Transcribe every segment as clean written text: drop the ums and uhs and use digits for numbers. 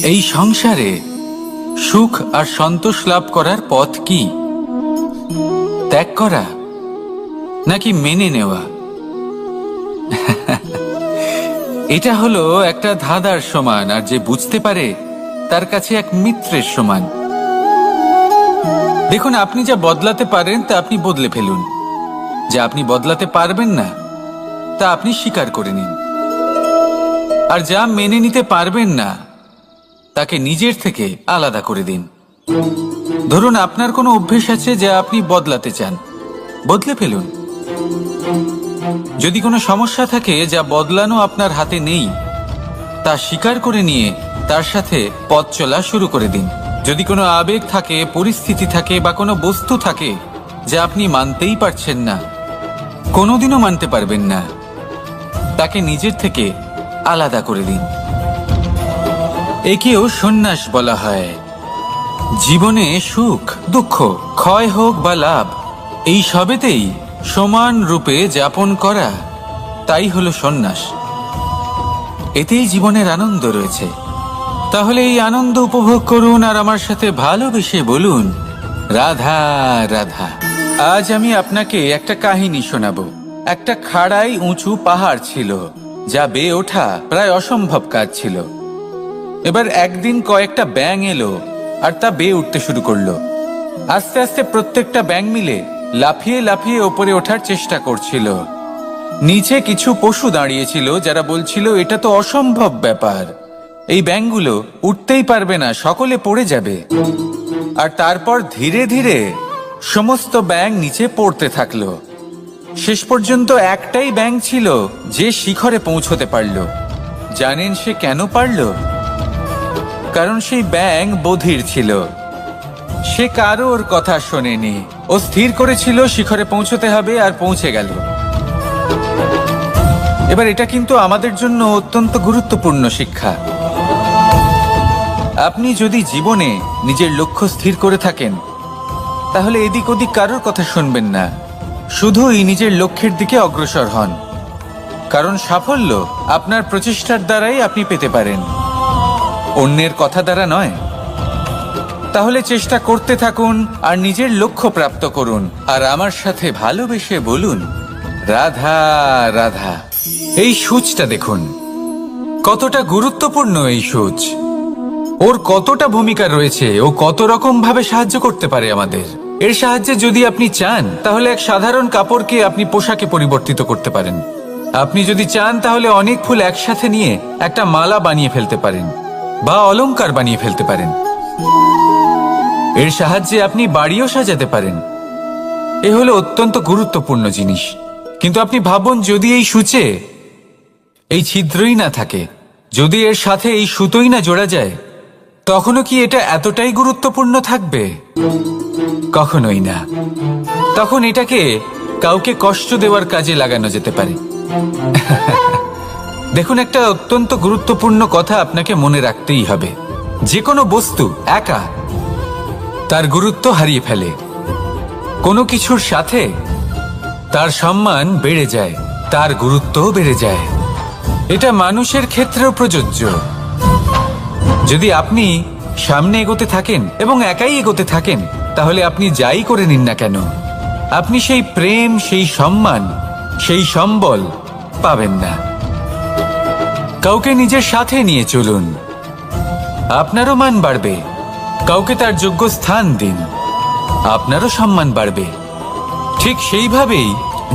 এই সংসারে সুখ আর সন্তোষ লাভ করার পথ কি? ত্যাগ করা নাকি মেনে নেওয়া? এটা হলো একটা ধাঁধার সমান, আর যে বুঝতে পারে তার কাছে এক মিত্রের সমান। দেখুন, আপনি যা বদলাতে পারেন তা আপনি বদলে ফেলুন, যা আপনি বদলাতে পারবেন না তা আপনি স্বীকার করে নিন, আর যা মেনে নিতে পারবেন না তাকে নিজের থেকে আলাদা করে দিন। ধরুন, আপনার কোনো অভ্যেস আছে যা আপনি বদলাতে চান, বদলে ফেলুন। যদি কোনো সমস্যা থাকে যা বদলানো আপনার হাতে নেই, তা স্বীকার করে নিয়ে তার সাথে পথ চলা শুরু করে দিন। যদি কোনো আবেগ থাকে, পরিস্থিতি থাকে বা কোনো বস্তু থাকে যা আপনি মানতেই পারছেন না, কোনোদিনও মানতে পারবেন না, তাকে নিজের থেকে আলাদা করে দিন। একেও সন্ন্যাস বলা হয়। জীবনে সুখ দুঃখ, ক্ষয় হোক বা লাভ, এই সবেতেই সমান রূপে যাপন করা, তাই হলো সন্ন্যাস। এতেই জীবনের আনন্দ রয়েছে। তাহলে এই আনন্দ উপভোগ করুন আর আমার সাথে ভালোবেসে বলুন, রাধা রাধা। আজ আমি আপনাকে একটা কাহিনী শোনাবো। একটা খাড়াই উঁচু পাহাড় ছিল, যা বেয়ে ওঠা প্রায় অসম্ভব কাজ ছিল। এবার একদিন কয়েকটা ব্যাঙ এলো আর তা বেয়ে উঠতে শুরু করলো। আস্তে আস্তে প্রত্যেকটা ব্যাঙ মিলে লাফিয়ে লাফিয়ে ওপরে ওঠার চেষ্টা করছিল। নিচে কিছু পশু দাঁড়িয়েছিল যারা বলছিল, এটা তো অসম্ভব ব্যাপার, এই ব্যাঙগুলো উঠতেই পারবে না, সকলে পড়ে যাবে। আর তারপর ধীরে ধীরে সমস্ত ব্যাঙ নিচে পড়তে থাকলো। শেষ পর্যন্ত একটাই ব্যাঙ ছিল যে শিখরে পৌঁছতে পারল। জানেন সে কেন পারল? কারণ সেই ব্যাঙ বধির ছিল। সে কারোর কথা শোনেনি। ও স্থির করেছিল শিখরে পৌঁছতে হবে, আর পৌঁছে গেল। এবার এটা কিন্তু আমাদের জন্য অত্যন্ত গুরুত্বপূর্ণ শিক্ষা। আপনি যদি জীবনে নিজের লক্ষ্য স্থির করে থাকেন, তাহলে এদিক ওদিক কারোর কথা শুনবেন না, শুধুই নিজের লক্ষ্যের দিকে অগ্রসর হন। কারণ সাফল্য আপনার প্রচেষ্টার দ্বারাই আপনি পেতে পারেন, অন্যের কথা দ্বারা নয়। তাহলে চেষ্টা করতে থাকুন আর নিজের লক্ষ্য প্রাপ্ত করুন, আর আমার সাথে ভালোবেসে বলুন, রাধা রাধা। এই সূচটা দেখুন, কতটা গুরুত্বপূর্ণ এই সূচ। ওর কতটা ভূমিকা রয়েছে, ও কত রকম ভাবে সাহায্য করতে পারে আমাদের। এর সাহায্যে যদি আপনি চান, তাহলে এক সাধারণ কাপড়কে আপনি পোশাকে পরিবর্তিত করতে পারেন। আপনি যদি চান, তাহলে অনেক ফুল একসাথে নিয়ে একটা মালা বানিয়ে ফেলতে পারেন, বা অলংকার বানিয়ে ফেলতে পারেন। এর সাহায্যে আপনি বাড়িও সাজাতে পারেন। এ হলো অত্যন্ত গুরুত্বপূর্ণ জিনিস। কিন্তু আপনি ভাবুন, যদি এই সূচে এই ছিদ্রই না থাকে, যদি এর সাথে এই সুতোই না জোড়া যায়, তখনও কি এটা এতটাই গুরুত্বপূর্ণ থাকবে? কখনোই না। তখন এটাকে কাউকে কষ্ট দেওয়ার কাজে লাগানো যেতে পারে। দেখুন, একটা অত্যন্ত গুরুত্বপূর্ণ কথা আপনাকে মনে রাখতেই হবে। যে কোনো বস্তু একা তার গুরুত্ব হারিয়ে ফেলে। কোনো কিছুর সাথে তার সম্মান বেড়ে যায়, তার গুরুত্বও বেড়ে যায়। এটা মানুষের ক্ষেত্রেও প্রযোজ্য। যদি আপনি সামনে এগোতে থাকেন এবং একাই এগোতে থাকেন, তাহলে আপনি যাই করে নিন না কেন, আপনি সেই প্রেম, সেই সম্মান, সেই সম্বল পাবেন না। কাউকে নিজের সাথে নিয়ে চলুন, আপনারও মান বাড়বে। কাউকে তার যোগ্য স্থান দিন, আপনারও সম্মান বাড়বে। ঠিক সেইভাবেই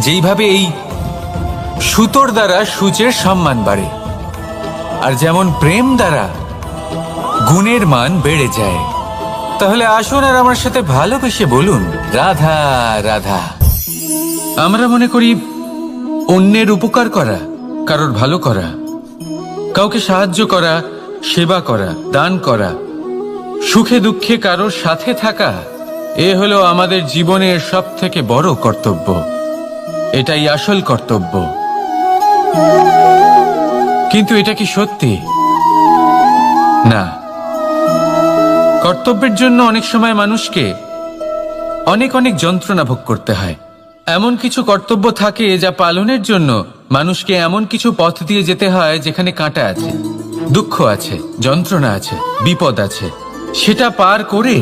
যেইভাবে এই সুতোর দ্বারা সূচের সম্মান বাড়ে, আর যেমন প্রেম দ্বারা গুণের মান বেড়ে যায়। তাহলে আসুন আর আমার সাথে ভালোবেসে বলুন, রাধা রাধা। আমরা মনে করি অন্যের উপকার করা, কারোর ভালো করা, কাউকে সাহায্য করা, সেবা করা, দান করা, সুখে দুঃখে কারোর সাথে থাকা, এ হলো আমাদের জীবনের সবথেকে বড় কর্তব্য। এটাই আসল কর্তব্য। কিন্তু এটা কি সত্যি? না। কর্তব্যের জন্য অনেক সময় মানুষকে অনেক অনেক যন্ত্রণা ভোগ করতে হয়। এমন কিছু কর্তব্য থাকে যা পালনের জন্য মানুষকে এমন কিছু পথ দিয়ে যেতে হয় যেখানে কাঁটা আছে। দুঃখ আছে, যন্ত্রণা আছে, বিপদ আছে, সেটা পার করে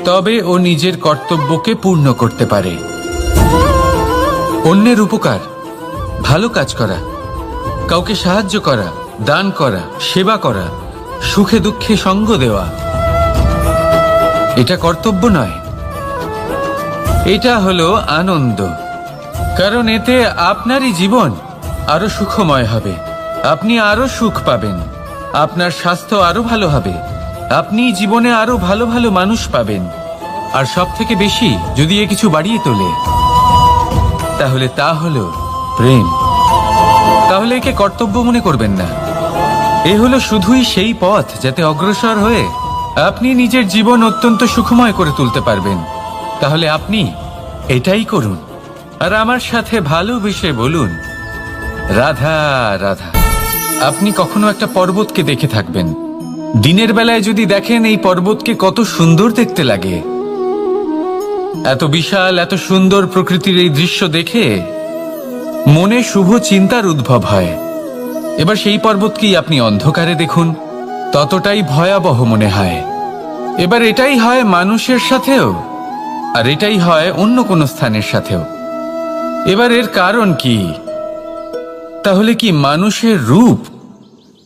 তবে ও নিজের কর্তব্যকে পূর্ণ করতে পারে। অন্যের উপকার, ভালো কাজ করা, কাউকে সাহায্য করা, দান করা, সেবা করা, সুখে দুঃখে সঙ্গ দেওয়া, এটা কর্তব্য নয়, এটা হলো আনন্দ। কারণ এতে আপনারই জীবন আরো সুখময় হবে, আপনি আরো সুখ পাবেন, আপনার স্বাস্থ্য আরো ভালো হবে, আপনি জীবনে আরো ভালো ভালো মানুষ পাবেন। আর সব থেকে বেশি যদি এ কিছু বাড়িয়ে তোলে, তাহলে তা হলো প্রেম। তাহলে একে কর্তব্য মনে করবেন না, এ হলো শুধুই সেই পথ যাতে অগ্রসর হয়ে আপনি নিজের জীবন অত্যন্ত সুখময় করে তুলতে পারবেন। তাহলে আপনি এটাই করুন, আর আমার সাথে ভালোবেসে বলুন, রাধা রাধা। আপনি কখনো একটা পর্বতকে দেখে থাকবেন, দিনের বেলায় যদি দেখেন এই পর্বতকে কত সুন্দর দেখতে লাগে, এত বিশাল, এত সুন্দর প্রকৃতির এই দৃশ্য দেখে মনে শুভ চিন্তার উদ্ভব হয়। এবার সেই পর্বতকেই আপনি অন্ধকারে দেখুন, ততটাই ভয়াবহ মনে হয়। এবার এটাই হয় মানুষের সাথেও, আর এটাই হয় অন্য কোনো স্থানের সাথেও। এবার এর কারণ কি? তাহলে কি মানুষের রূপ,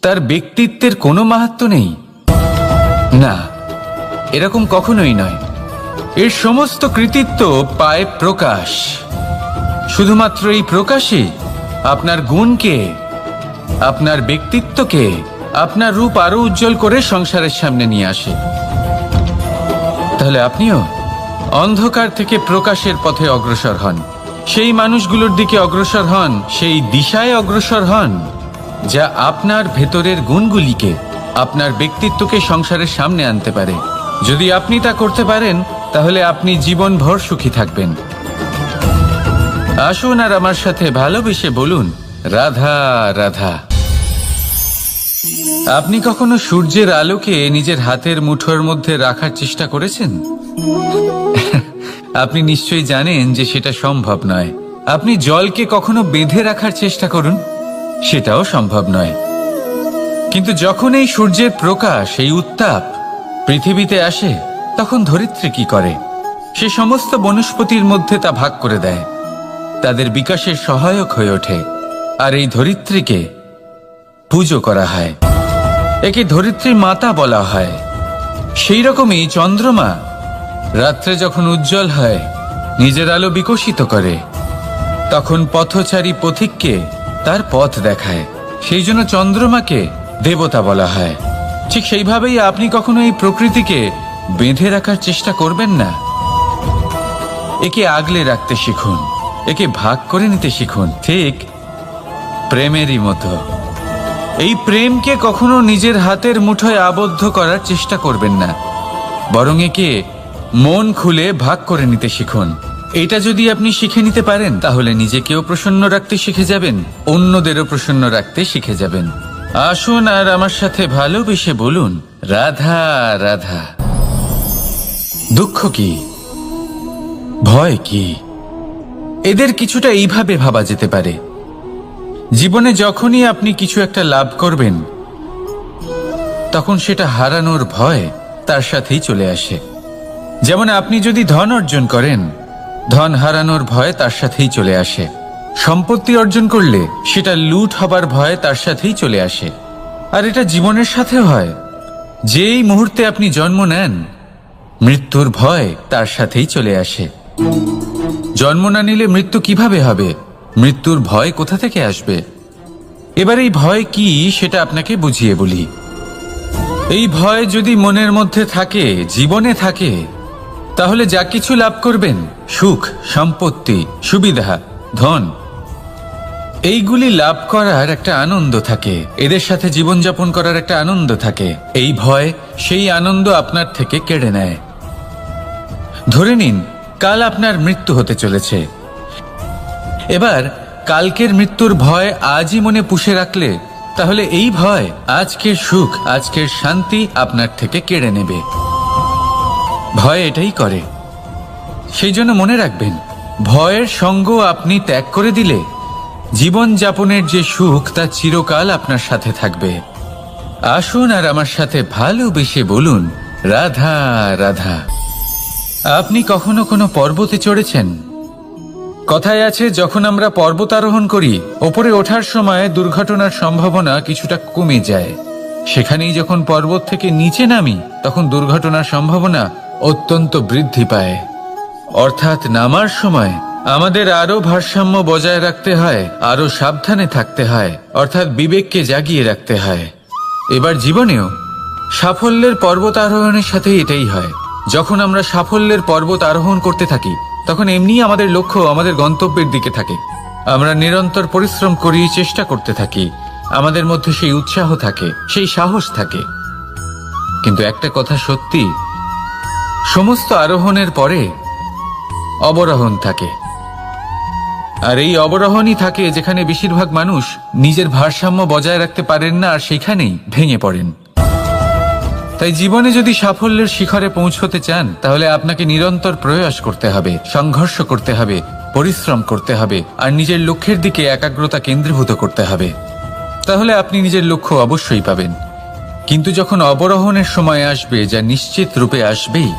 তার ব্যক্তিত্বের কোনো মাহাত্ম্য নেই? না, এরকম কখনোই নয়। এর সমস্ত কৃতিত্ব পায় প্রকাশ। শুধুমাত্র এই প্রকাশই আপনার গুণকে, আপনার ব্যক্তিত্বকে, আপনার রূপ আরো উজ্জ্বল করে সংসারের সামনে নিয়ে আসে। তাহলে আপনিও অন্ধকার থেকে প্রকাশের পথে অগ্রসর হন, সেই মানুষগুলোর দিকে অগ্রসর হন, সেই দিশায় অগ্রসর হন যা আপনার ভেতরের গুণগুলিকে, আপনার ব্যক্তিত্বকে সংসারের সামনে আনতে পারে। যদি আপনি তা করতে পারেন, তাহলে আপনি জীবনভর সুখী থাকবেন। আসুন আর আমার সাথে ভালোবেসে বলুন, রাধা রাধা। আপনি কখনো সূর্যের আলোকে নিজের হাতের মুঠোর মধ্যে রাখার চেষ্টা করেছেন? আপনি নিশ্চয়ই জানেন যে সেটা সম্ভব নয়। আপনি জলকে কখনো বেঁধে রাখার চেষ্টা করুন, সেটাও সম্ভব নয়। কিন্তু যখন এই সূর্যের প্রকাশ, এই উত্তাপ পৃথিবীতে আসে, তখন ধরিত্রী কি করে? সে সমস্ত বনস্পতির মধ্যে তা ভাগ করে দেয়, তাদের বিকাশের সহায়ক হয়ে ওঠে। আর এই ধরিত্রীকে পুজো করা হয়, একে ধরিত্রী মাতা বলা হয়। সেই রকমই চন্দ্রমা রাত্রে যখন উজ্জ্বল হয়, নিজের আলো বিকশিত করে, তখন পথচারী পথিককে তার পথ দেখায়। সেই জন্য চন্দ্রমাকে দেবতা বলা হয়। ঠিক সেইভাবেই আপনি কখনো এই প্রকৃতিকে বেঁধে রাখার চেষ্টা করবেন না। একে আগলে রাখতে শিখুন, একে ভাগ করে নিতে শিখুন, ঠিক প্রেমেরই মতো। এই প্রেমকে কখনো নিজের হাতের মুঠোয় আবদ্ধ করার চেষ্টা করবেন না, বরং একে মন খুলে ভাগ করে নিতে শিখুন। এটা যদি আপনি শিখে নিতে পারেন, তাহলে নিজেকেও প্রসন্ন রাখতে শিখে যাবেন, অন্যদেরও প্রসন্ন রাখতে শিখে যাবেন। আসুন আর আমার সাথে ভালোবেসে বলুন, রাধা রাধা। দুঃখ কি, ভয় কি, এদের কিছুটা এইভাবে ভাবা যেতে পারে। জীবনে যখনই আপনি কিছু একটা লাভ করবেন, তখন সেটা হারানোর ভয় তার সাথেই চলে আসে। যেমন আপনি যদি ধন অর্জন করেন, ধন হারানোর ভয় তার সাথেই চলে আসে। সম্পত্তি অর্জন করলে সেটা লুট হবার ভয় তার সাথেই চলে আসে। আর এটা জীবনের সাথেও হয়। যেই মুহূর্তে আপনি জন্ম নেন, মৃত্যুর ভয় তার সাথেই চলে আসে। জন্ম না নিলে মৃত্যু কিভাবে হবে? মৃত্যুর ভয় কোথা থেকে আসবে? এবার এই ভয় কি সেটা আপনাকে বুঝিয়ে বলি। এই ভয় যদি মনের মধ্যে থাকে, জীবনে থাকে, তাহলে যা কিছু লাভ করবেন, সুখ, সম্পত্তি, সুবিধা, ধন, এইগুলি লাভ করার একটা আনন্দ থাকে, এদের সাথে জীবনযাপন করার একটা আনন্দ থাকে। এই ভয় সেই আনন্দ আপনার থেকে কেড়ে নেয়। ধরে নিন কাল আপনার মৃত্যু হতে চলেছে। এবার কালকের মৃত্যুর ভয় আজই মনে পুষে রাখলে, তাহলে এই ভয় আজকের সুখ, আজকের শান্তি আপনার থেকে কেড়ে নেবে। ভয় এটাই করে। সেই জন্য মনে রাখবেন, ভয়ের সঙ্গ আপনি ত্যাগ করে দিলে জীবন যাপনের যে সুখ তা চিরকাল আপনার সাথে থাকবে। আসুন আর আমার সাথে ভালোবেসে বলুন, রাধা রাধা। আপনি কখনো কোনো পর্বতে চড়েছেন? কথায় আছে, যখন আমরা পর্বত আরোহণ করি, ওপরে ওঠার সময় দুর্ঘটনার সম্ভাবনা কিছুটা কমে যায়। সেখানেই যখন পর্বত থেকে নিচে নামি, তখন দুর্ঘটনার সম্ভাবনা অত্যন্ত বৃদ্ধি পায়। অর্থাৎ নামার সময় আমাদের আরো ভারসাম্য বজায় রাখতে হয়, আরো সাবধানে থাকতে হয়, অর্থাৎ বিবেককে জাগিয়ে রাখতে হয়। এবার জীবনেও সাফল্যের পর্বত আরোহণের সাথে এটাই হয়। যখন আমরা সাফল্যের পর্বত আরোহণ করতে থাকি, তখন এমনি আমাদের লক্ষ্য আমাদের গন্তব্যের দিকে থাকে। আমরা নিরন্তর পরিশ্রম করি, চেষ্টা করতে থাকি, আমাদের মধ্যে সেই উৎসাহ থাকে, সেই সাহস থাকে। কিন্তু একটা কথা সত্যি, সমস্ত আরোহণের পরে অবরোহণ থাকে। আর এই অবরোহণই থাকে যেখানে বেশিরভাগ মানুষ নিজের ভারসাম্য বজায় রাখতে পারেন না, আর সেখানেই ভেঙে পড়েন। তাই জীবনে যদি সাফল্যের শিখরে পৌঁছতে চান, তাহলে আপনাকে নিরন্তর প্রয়াস করতে হবে, সংঘর্ষ করতে হবে, পরিশ্রম করতে হবে, আর নিজের লক্ষ্যের দিকে একাগ্রতা কেন্দ্রীভূত করতে হবে। তাহলে আপনি নিজের লক্ষ্য অবশ্যই পাবেন। কিন্তু যখন অবরোহণের সময় আসবে, যা নিশ্চিত রূপে আসবেই,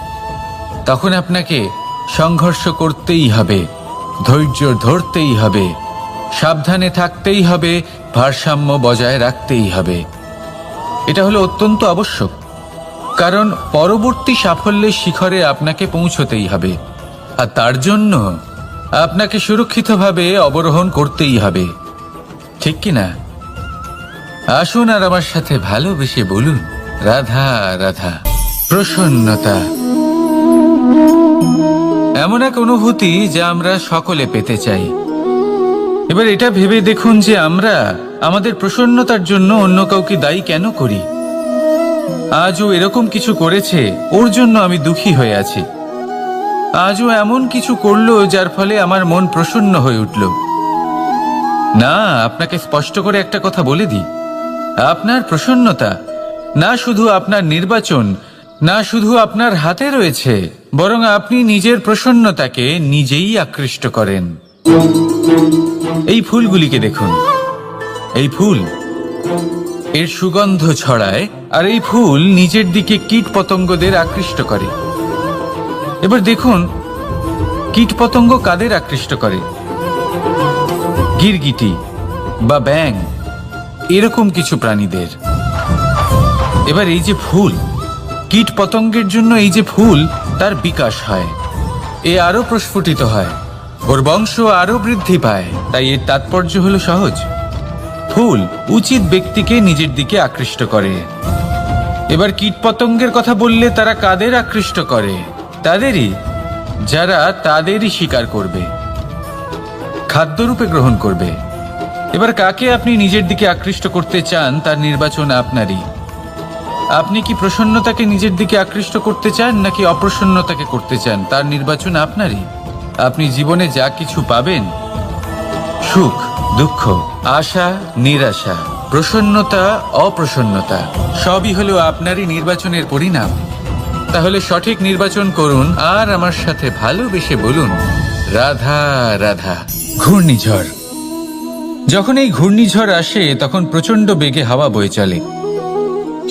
তখন আপনাকে সংঘর্ষ করতেই হবে, ধৈর্য ধরতেই হবে, সাবধানে থাকতেই হবে, ভারসাম্য বজায় রাখতেই হবে। এটা হলো অত্যন্ত আবশ্যক, কারণ পরবর্তী সাফল্যের শিখরে আপনাকে পৌঁছতেই হবে, আর তার জন্য আপনাকে সুরক্ষিতভাবে অবরোহণ করতেই হবে। ঠিক কিনা? আসুন আর আমার সাথে ভালোবেসে বলুন, রাধা রাধা। প্রসন্নতা এমন এক অনুভূতি যা আমরা সকলে পেতে চাই। এবার এটা ভেবে দেখুন যে আমরা আমাদের প্রসন্নতার জন্য অন্য কাউকে দায়ী কেন করি। আজও এরকম কিছু করেছে, ওর জন্য আমি দুঃখী হয়ে আছি। আজও এমন কিছু করলো যার ফলে আমার মন প্রসন্ন হয়ে উঠল। না, আপনাকে স্পষ্ট করে একটা কথা বলে দিই, আপনার প্রসন্নতা না শুধু আপনার নির্বাচন, না শুধু আপনার হাতে রয়েছে, বরং আপনি নিজের প্রসন্নতাকে নিজেই আকৃষ্ট করেন। এই ফুলগুলিকে দেখুন, এই ফুল এর সুগন্ধ ছড়ায়, আর এই ফুল নিজের দিকে কীট পতঙ্গদের আকৃষ্ট করে। এবার দেখুন, কীট পতঙ্গ কাদের আকৃষ্ট করে? গিরগিটি বা ব্যাঙ, এরকম কিছু প্রাণীদের। এবার এই যে ফুল, কীট পতঙ্গের জন্য এই যে ফুল, তার বিকাশ হয়, এ আরো প্রস্ফুটিত হয়, ওর বংশ আরো বৃদ্ধি পায়। তাই এর তাৎপর্য হলো সহজ, ফুল উচিত ব্যক্তিকে নিজের দিকে আকৃষ্ট করে। এবার কীট পতঙ্গের কথা বললে তারা কাদের আকৃষ্ট করে? তাদেরই, যারা তাদেরই শিকার করবে, খাদ্যরূপে গ্রহণ করবে। এবার কাকে আপনি নিজের দিকে আকৃষ্ট করতে চান, তার নির্বাচন আপনারই। আপনি কি প্রসন্নতাকে নিজের দিকে আকৃষ্ট করতে চান, নাকি অপ্রসন্নতাকে করতে চান, তার নির্বাচন আপনারই। আপনি জীবনে যা কিছু পাবেন, সুখ দুঃখ, আশা নিরাশা, প্রসন্নতা অপ্রসন্নতা, সবই হলো আপনারই নির্বাচনের পরিণাম। তাহলে সঠিক নির্বাচন করুন, আর আমার সাথে ভালোবেসে বলুন, রাধা রাধা। ঘূর্ণিঝড়, যখন এই ঘূর্ণিঝড় আসে, তখন প্রচন্ড বেগে হাওয়া বয়ে চলে।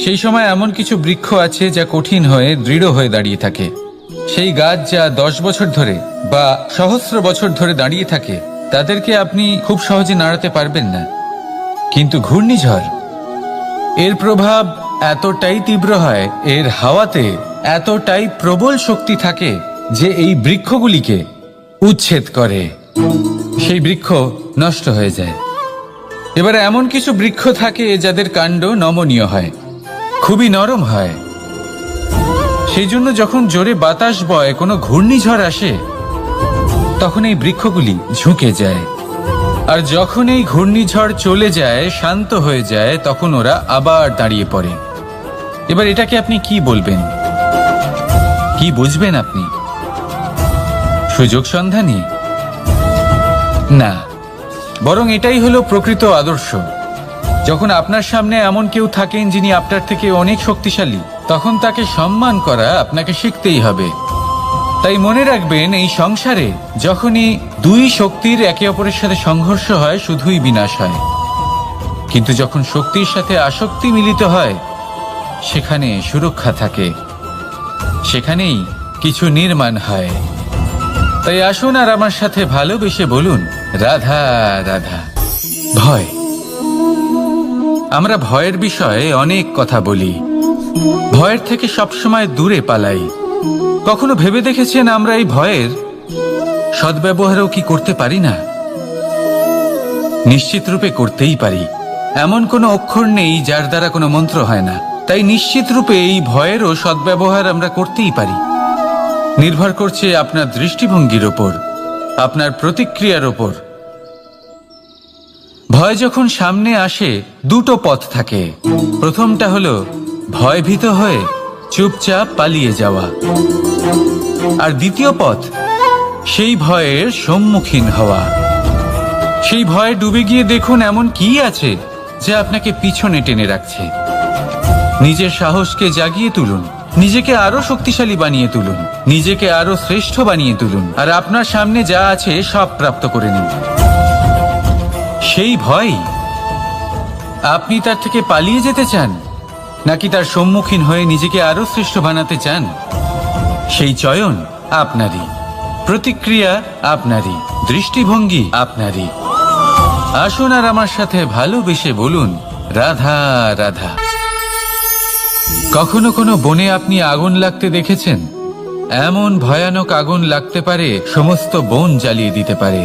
সেই সময় এমন কিছু বৃক্ষ আছে যা কঠিন হয়ে দৃঢ় হয়ে দাঁড়িয়ে থাকে। সেই গাছ যা 10 বছর ধরে বা সহস্র বছর ধরে দাঁড়িয়ে থাকে, তাদেরকে আপনি খুব সহজে নাড়াতে পারবেন না। কিন্তু ঘূর্ণিঝড়, এর প্রভাব এতটাই তীব্র হয়, এর হাওয়াতে এতটাই প্রবল শক্তি থাকে যে এই বৃক্ষগুলিকে উচ্ছেদ করে, সেই বৃক্ষ নষ্ট হয়ে যায়। এবার এমন কিছু বৃক্ষ থাকে যাদের কাণ্ড নমনীয় হয়, খুবই নরম হয়। সেই জন্য যখন জোরে বাতাস বয়, কোনো ঘূর্ণিঝড় আসে, তখন এই বৃক্ষগুলি ঝুঁকে যায়। আর যখন এই ঘূর্ণিঝড় চলে যায়, শান্ত হয়ে যায়, তখন ওরা আবার দাঁড়িয়ে পড়ে। এবার এটাকে আপনি কি বলবেন, কি বুঝবেন আপনি? সুযোগ সন্ধানী? না, বরং এটাই হলো প্রকৃত আদর্শ। যখন আপনার সামনে এমন কেউ থাকেন যিনি আপনার থেকে অনেক শক্তিশালী, তখন তাকে সম্মান করা আপনাকে শিখতেই হবে। তাই মনে রাখবেন, এই সংসারে যখনই দুই শক্তির একে অপরের সাথে সংঘর্ষ হয়, শুধুই বিনাশ হয়। কিন্তু যখন শক্তির সাথে আসক্তি মিলিত হয় সেখানে সুরক্ষা থাকে, সেখানেই কিছু নির্মাণ হয়। তাই আসুন আর আমার সাথে ভালোবেসে বলুন, রাধা রাধা। ভয়, আমরা ভয়ের বিষয়ে অনেক কথা বলি, ভয়ের থেকে সবসময় দূরে পালাই। কখনো ভেবে দেখেছেন আমরা এই ভয়ের সদ্ব্যবহারও কি করতে পারি না? নিশ্চিত রূপে করতেই পারি। এমন কোনো অক্ষর নেই যার দ্বারা কোনো মন্ত্র হয় না। তাই নিশ্চিত রূপে এই ভয়েরও সদ্ব্যবহার আমরা করতেই পারি। নির্ভর করছে আপনার দৃষ্টিভঙ্গির ওপর, আপনার প্রতিক্রিয়ার ওপর। ভয় যখন সামনে আসে দুটো পথ থাকে। প্রথমটা হলো ভয়ভীত হয়ে চুপচাপ পালিয়ে যাওয়া, আর দ্বিতীয় পথ সেই ভয়ের সম্মুখীন হওয়া। সেই ভয়ে ডুবে গিয়ে দেখুন এমন কি আছে যা আপনাকে পিছনে টেনে রাখছে। নিজের সাহসকে জাগিয়ে তুলুন, নিজেকে আরো শক্তিশালী বানিয়ে তুলুন, নিজেকে আরো শ্রেষ্ঠ বানিয়ে তুলুন, আর আপনার সামনে যা আছে সব প্রাপ্ত করে নিন। সেই ভয়, আপনি তার থেকে পালিয়ে যেতে চান নাকি তার সম্মুখীন হয়ে নিজেকে আরো শ্রেষ্ঠ বানাতে চান? সেই চয়ন আপনারই, প্রতিক্রিয়া আপনারই, দৃষ্টিভঙ্গি আপনারই। আসুন আর আমার সাথে ভালোবেসে বলুন, রাধা রাধা। কখনো কোনো বনে আপনি আগুন লাগতে দেখেছেন? এমন ভয়ানক আগুন লাগতে পারে সমস্ত বন জ্বালিয়ে দিতে পারে।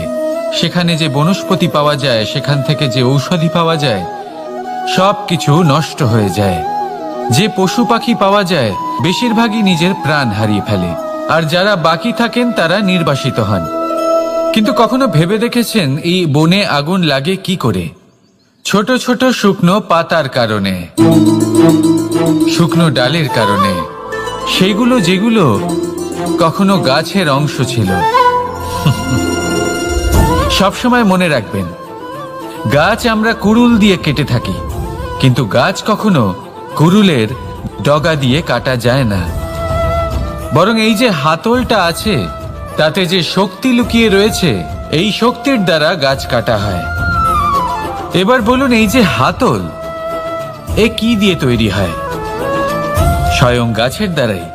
সেখানে যে বনস্পতি পাওয়া যায়, সেখান থেকে যে ঔষধি পাওয়া যায়, সব কিছু নষ্ট হয়ে যায়। যে পশু পাখি পাওয়া যায় বেশিরভাগই নিজের প্রাণ হারিয়ে ফেলে, আর যারা বাকি থাকেন তারা নির্বাসিত হন। কিন্তু কখনো ভেবে দেখেছেন এই বনে আগুন লাগে কি করে? ছোট ছোট শুকনো পাতার কারণে, শুকনো ডালের কারণে, সেগুলো যেগুলো কখনো গাছের অংশ ছিল। সবসময় মনে রাখবেন, গাছ আমরা কুড়ুল দিয়ে কেটে থাকি, কিন্তু গাছ কখনো কুড়ুলের ডগা দিয়ে কাটা যায় না। বরং এই যে হাতলটা আছে, তাতে যে শক্তি লুকিয়ে রয়েছে, এই শক্তির দ্বারা গাছ কাটা হয়। এবার বলুন, এই যে হাতল, এ কি দিয়ে তৈরি হয়? স্বয়ং গাছের দ্বারাই।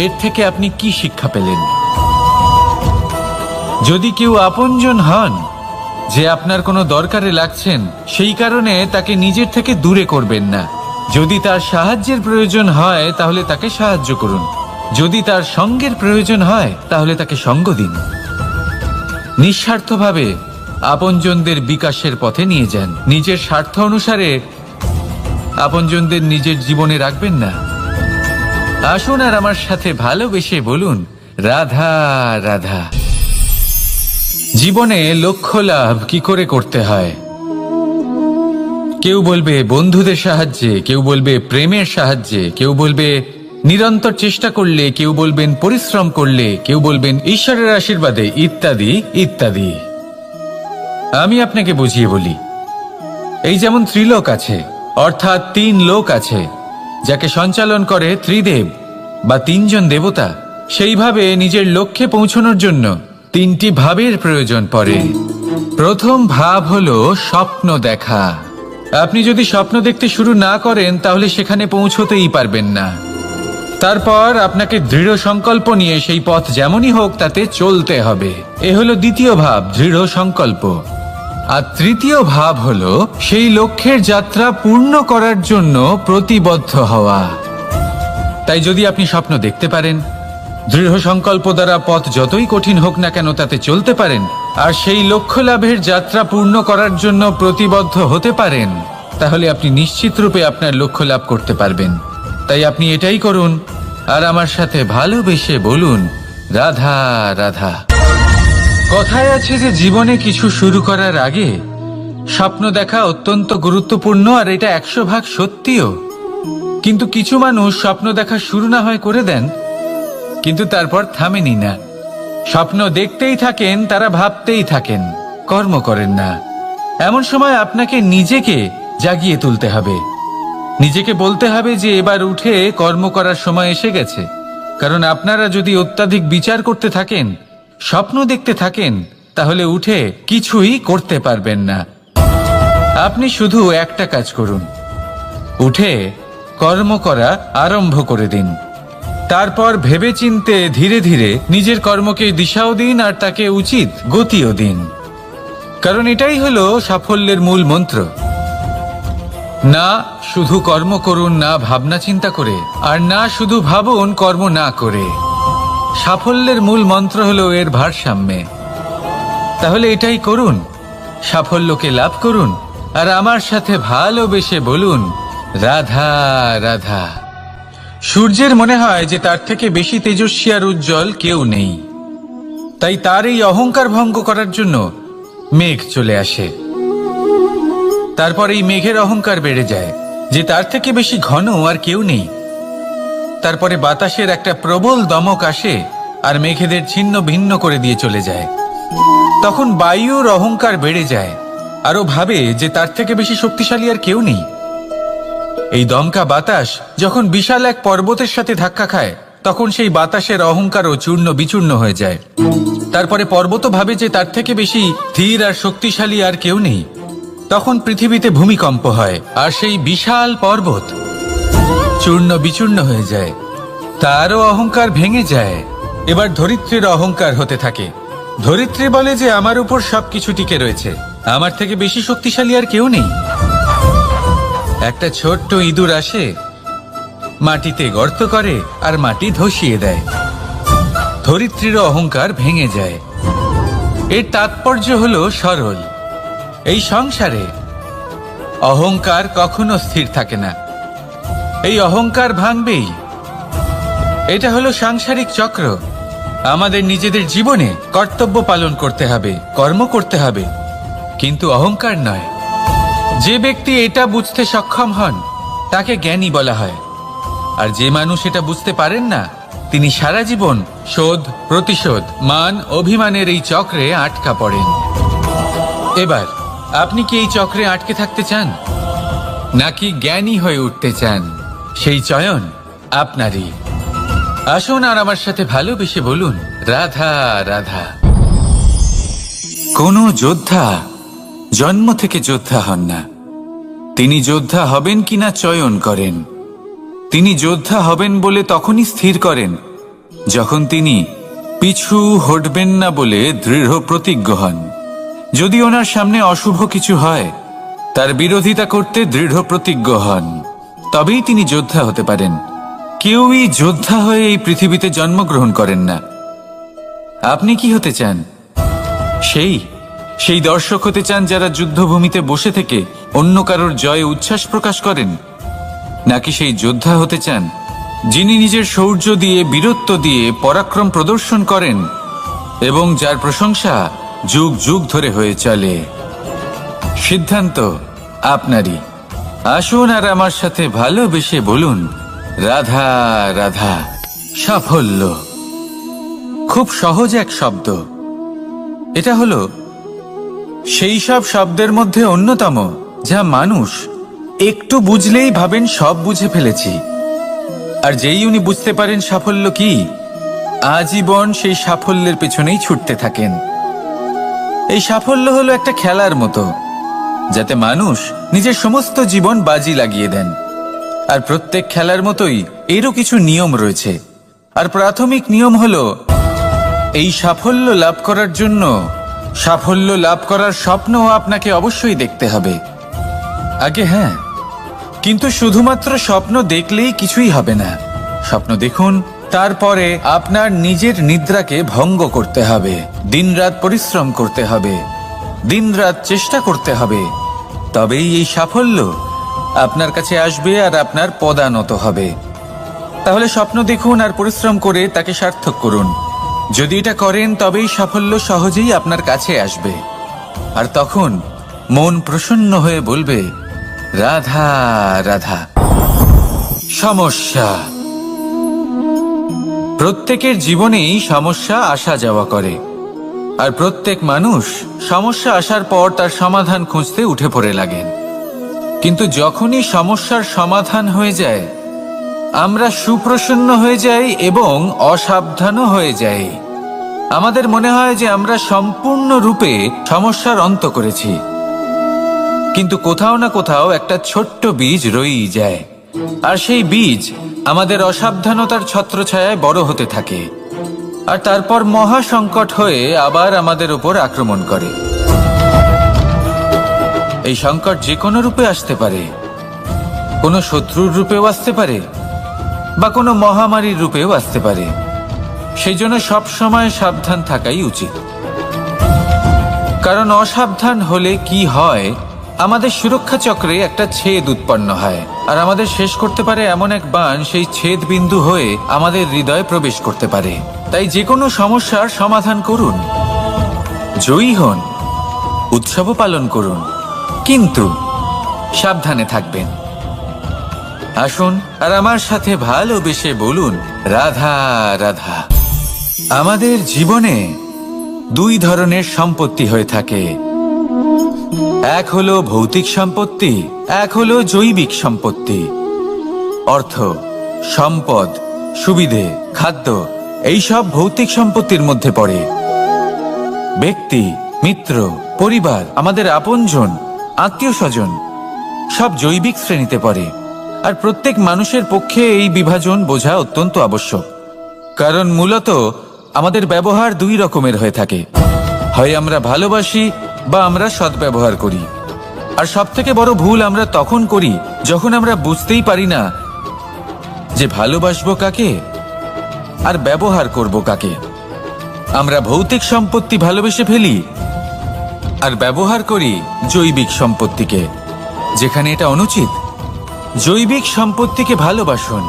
এর থেকে আপনি কি শিক্ষা পেলেন? যদি কেউ আপনজন হন, যে আপনার কোনো দরকারে লাগছেন, সেই কারণে তাকে নিজের থেকে দূরে করবেন না। যদি তার সাহায্যের প্রয়োজন হয় তাহলে তাকে সাহায্য করুন, যদি তার সঙ্গের প্রয়োজন হয় তাহলে তাকে সঙ্গ দিন। নিঃস্বার্থভাবে আপনজনদের বিকাশের পথে নিয়ে যান। নিজের স্বার্থ অনুসারে আপনজনদের নিজের জীবনে রাখবেন না। আসুন আর আমার সাথে ভালোবেসে বলুন, রাধা রাধা। জীবনে লক্ষ্য লাভ কি করে করতে হয়? কেউ বলবে বন্ধুদের সাহায্যে, কেউ বলবে প্রেমের সাহায্যে, কেউ বলবে নিরন্তর চেষ্টা করলে, কেউ বলবেন পরিশ্রম করলে, কেউ বলবেন ঈশ্বরের আশীর্বাদে, ইত্যাদি ইত্যাদি। আমি আপনাকে বুঝিয়ে বলি, এই যেমন ত্রিলোক আছে, অর্থাৎ 3 লোক আছে, যাকে সঞ্চালন করে ত্রিদেব বা 3 জন দেবতা। সেইভাবে নিজের লক্ষ্যে পৌঁছানোর জন্য 3টি ভাবের প্রয়োজন পড়ে। প্রথম ভাব হলো স্বপ্ন দেখা। আপনি যদি স্বপ্ন দেখতে শুরু না করেন তাহলে সেখানে পৌঁছতেই পারবেন না। তারপর আপনাকে দৃঢ় সংকল্প নিয়ে সেই পথ যেমনই হোক তাতে চলতে হবে। এ হলো দ্বিতীয় ভাব, দৃঢ় সংকল্প। আর তৃতীয় ভাব হলো সেই লক্ষ্যের যাত্রা পূর্ণ করার জন্য প্রতিবদ্ধ হওয়া। তাই যদি আপনি স্বপ্ন দেখতে পারেন, দৃঢ় সংকল্প দ্বারা পথ যতই কঠিন হোক না কেন তাতে চলতে পারেন, আর সেই লক্ষ্য লাভের যাত্রা পূর্ণ করার জন্য প্রতিবদ্ধ হতে পারেন, তাহলে আপনি নিশ্চিত রূপে আপনার লক্ষ্য লাভ করতে পারবেন। তাই আপনি এটাই করুন, আর আমার সাথে ভালোবেসে বলুন, রাধা রাধা। কথায় আছে যে জীবনে কিছু শুরু করার আগে স্বপ্ন দেখা অত্যন্ত গুরুত্বপূর্ণ, আর এটা 100% সত্যিও। কিন্তু কিছু মানুষ স্বপ্ন দেখা শুরু না হয় করে দেন, কিন্তু তারপর থামেনি না। স্বপ্ন দেখতেই থাকেন, তারা ভাবতেই থাকেন, কর্ম করেন না। এমন সময় আপনাকে নিজেকে জাগিয়ে তুলতে হবে, নিজেকে বলতে হবে যে এবার উঠে কর্ম করার সময় এসে গেছে। কারণ আপনারা যদি অত্যাধিক বিচার করতে থাকেন, স্বপ্ন দেখতে থাকেন, তাহলে উঠে কিছুই করতে পারবেন না। আপনি শুধু একটা কাজ করুন, উঠে কর্ম করা আরম্ভ করে দিন। তারপর ভেবেচিন্তে ধীরে ধীরে নিজের কর্মকে দিশাও দিন আর তাকে উচিত গতিও দিন, কারণ এটাই হলো সাফল্যের মূল মন্ত্র। না শুধু কর্ম করুন না ভাবনা চিন্তা করে, আর না শুধু ভাবুন কর্ম না করে। সাফল্যের মূল মন্ত্র হলো এর ভারসাম্যে। তাহলে এটাই করুন, সাফল্যকে লাভ করুন, আর আমার সাথে ভালোবেসে বলুন রাধা রাধা। সূর্যের মনে হয় যে তার থেকে বেশি তেজস্বী আর উজ্জ্বল কেউ নেই, তাই তার এই অহংকার ভঙ্গ করার জন্য মেঘ চলে আসে। তারপর এই মেঘের অহংকার বেড়ে যায় যে তার থেকে বেশি ঘন আর কেউ নেই। তারপরে বাতাসের একটা প্রবল দমক আসে আর মেঘেদের ছিন্ন ভিন্ন করে দিয়ে চলে যায়। তখন বায়ুর অহংকার বেড়ে যায় আর ও ভাবে যে তার থেকে বেশি শক্তিশালী আর কেউ নেই। এই দমকা বাতাস যখন বিশাল এক পর্বতের সাথে ধাক্কা খায়, তখন সেই বাতাসের অহংকারও চূর্ণ বিচূর্ণ হয়ে যায়। তারপরে পর্বত ভাবে যে তার থেকে বেশি ধীর আর শক্তিশালী আর কেউ নেই। তখন পৃথিবীতে ভূমিকম্প হয় আর সেই বিশাল পর্বত চূর্ণ বিচূর্ণ হয়ে যায়, তারও অহংকার ভেঙে যায়। এবার ধরিত্রীর অহংকার হতে থাকে। ধরিত্রী বলে যে আমার উপর সবকিছু টিকে রয়েছে, আমার থেকে বেশি শক্তিশালী আর কেউ নেই। একটা ছোট্ট ইঁদুর আসে, মাটিতে গর্ত করে আর মাটি ধসিয়ে দেয়। ধরিত্রীর অহংকার ভেঙে যায়। এর তাৎপর্য হলো সরল, এই সংসারে অহংকার কখনো স্থির থাকে না, এই অহংকার ভাঙবেই। এটা হলো সাংসারিক চক্র। আমাদের নিজেদের জীবনে কর্তব্য পালন করতে হবে, কর্ম করতে হবে, কিন্তু অহংকার নয়। যে ব্যক্তি এটা বুঝতে সক্ষম হন তাকে জ্ঞানী বলা হয়, আর যে মানুষ এটা বুঝতে পারেন না তিনি সারা জীবন শোধ প্রতিশোধ মান অভিমানের এই চক্রে আটকা পড়েন। এবার আপনি কি এই চক্রে আটকে থাকতে চান নাকি জ্ঞানী হয়ে উঠতে চান? সেই চয়ন আপনারই। আসুন আর আমার সাথে ভালোবেসে বলুন রাধা রাধা। কোন যোদ্ধা জন্ম থেকে যোদ্ধা হন না, তিনি যোদ্ধা হবেন কিনা চয়ন করেন। তিনি যোদ্ধা হবেন বলে তখনই স্থির করেন যখন তিনি পিছু হটবেন না বলে দৃঢ় প্রতিজ্ঞ হন। যদি ওনার সামনে অশুভ কিছু হয় তার বিরোধিতা করতে দৃঢ় প্রতিজ্ঞ হন, তবেই তিনি যোদ্ধা হতে পারেন। কেউই যোদ্ধা হয়ে এই পৃথিবীতে জন্মগ্রহণ করেন না। আপনি কি হতে চান? সেই দর্শক হতে চান যারা যুদ্ধভূমিতে বসে থেকে অন্য কারোর জয়ে উচ্ছ্বাস প্রকাশ করেন, নাকি সেই যোদ্ধা হতে চান যিনি নিজের শৌর্য দিয়ে বীরত্ব দিয়ে পরাক্রম প্রদর্শন করেন এবং যার প্রশংসা যুগ যুগ ধরে হয়ে চলে? সিদ্ধান্ত আপনারই। আসুন আর আমার সাথে ভালোবেসে বলুন রাধা রাধা। সাফল্য খুব সহজ এক শব্দ। এটা হলো সেই সব শব্দের মধ্যে অন্যতম যা মানুষ একটু বুঝলেই ভাবেন সব বুঝে ফেলেছি, আর যেই উনি বুঝতে পারেন সাফল্য কি, আজীবন সেই সাফল্যের পেছনেই ছুটতে থাকেন। এই সাফল্য হলো একটা খেলার মতো, যাতে মানুষ নিজের সমস্ত জীবন বাজি লাগিয়ে দেন। আর প্রত্যেক খেলার মতোই এরও কিছু নিয়ম রয়েছে। আর প্রাথমিক নিয়ম হলো এই সাফল্য লাভ করার জন্য সাফল্য লাভ করার স্বপ্ন আপনাকে অবশ্যই দেখতে হবে আগে। হ্যাঁ, কিন্তু শুধুমাত্র স্বপ্ন দেখলেই কিছুই হবে না। স্বপ্ন দেখুন, তারপরে আপনার নিজের নিদ্রাকে ভঙ্গ করতে হবে, দিনরাত পরিশ্রম করতে হবে, দিনরাত চেষ্টা করতে হবে, তবেই এই সাফল্য আপনার কাছে আসবে আর আপনার পদানত হবে। তাহলে স্বপ্ন দেখুন আর পরিশ্রম করে তাকে সার্থক করুন। যদি এটা করেন তবেই সাফল্য সহজেই আপনার কাছে আসবে। আর তখন মন প্রসন্ন হয়ে বলবে রাধা রাধা। সমস্যা, প্রত্যেকের জীবনেই সমস্যা আসা যাওয়া করে, আর প্রত্যেক মানুষ সমস্যা আসার পর তার সমাধান খুঁজতে উঠে পড়ে লাগেন। কিন্তু যখনই সমস্যার সমাধান হয়ে যায় আমরা সুপ্রসন্ন হয়ে যাই এবং অসাবধানও হয়ে যাই। আমাদের মনে হয় যে আমরা সম্পূর্ণরূপে সমস্যার অন্ত করেছি, কিন্তু কোথাও না কোথাও একটা ছোট্ট বীজ রয়েই যায়, আর সেই বীজ আমাদের অসাবধানতার ছত্রছায়ায় বড় হতে থাকে, আর তারপর মহা সংকট হয়ে আবার আমাদের উপর আক্রমণ করে। এই সংকট যে কোনো রূপে আসতে পারে, কোনো শত্রুর রূপেও আসতে পারে, বা কোনো মহামারীর রূপেও আসতে পারে। সেই জন্য সবসময় সাবধান থাকাই উচিত, কারণ অসাবধান হলে কি হয়, আমাদের সুরক্ষা চক্রে একটা ছেদ উৎপন্ন হয়, আর আমাদের শেষ করতে পারে এমন এক বাণ সেই ছেদ বিন্দু হয়ে আমাদের হৃদয়ে প্রবেশ করতে পারে। তাই যে কোনো সমস্যার সমাধান করুন, জয়ী হন, উৎসবও পালন করুন, কিন্তু সাবধানে থাকবেন। আসুন আর আমার সাথে ভালোবেসে বলুন, রাধা রাধা। আমাদের জীবনে দুই ধরনের সম্পত্তি হয়ে থাকে, এক হলো ভৌতিক সম্পত্তি, এক হলো জৈবিক সম্পত্তি। অর্থ, সম্পদ, সুবিধে, খাদ্য, এইসব ভৌতিক সম্পত্তির মধ্যে পড়ে। ব্যক্তি, মিত্র, পরিবার, আমাদের আপনজন, আত্মীয় স্বজন সব জৈবিক শ্রেণীতে পড়ে। আর প্রত্যেক মানুষের পক্ষে এই বিভাজন বোঝা অত্যন্ত আবশ্যক, কারণ মূলত আমাদের ব্যবহার দুই রকমের হয়ে থাকে, হয় আমরা ভালোবাসি বা আমরা সদ্ব্যবহার করি। আর সবথেকে বড় ভুল আমরা তখন করি যখন আমরা বুঝতেই পারি না যে ভালোবাসবো কাকে আর ব্যবহার করব কাকে। আমরা ভৌতিক সম্পত্তি ভালোবেসে ফেলি আর ব্যবহার করি জৈবিক সম্পত্তিকে, যেখানে এটা অনুচিত। জৈবিক সম্পত্তিকে ভালোবাসুন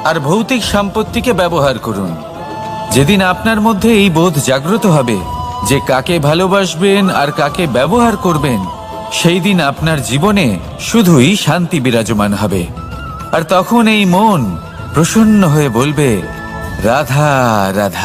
আর ভৌতিক সম্পত্তিকে ব্যবহার করুন। যেদিন আপনার মধ্যে এই বোধ জাগ্রত হবে যে কাকে ভালোবাসবেন আর কাকে ব্যবহার করবেন, সেই দিন আপনার জীবনে শুধুই শান্তি বিরাজমান হবে। আর তখন এই মন প্রসন্ন হয়ে বলবে, রাধা রাধা।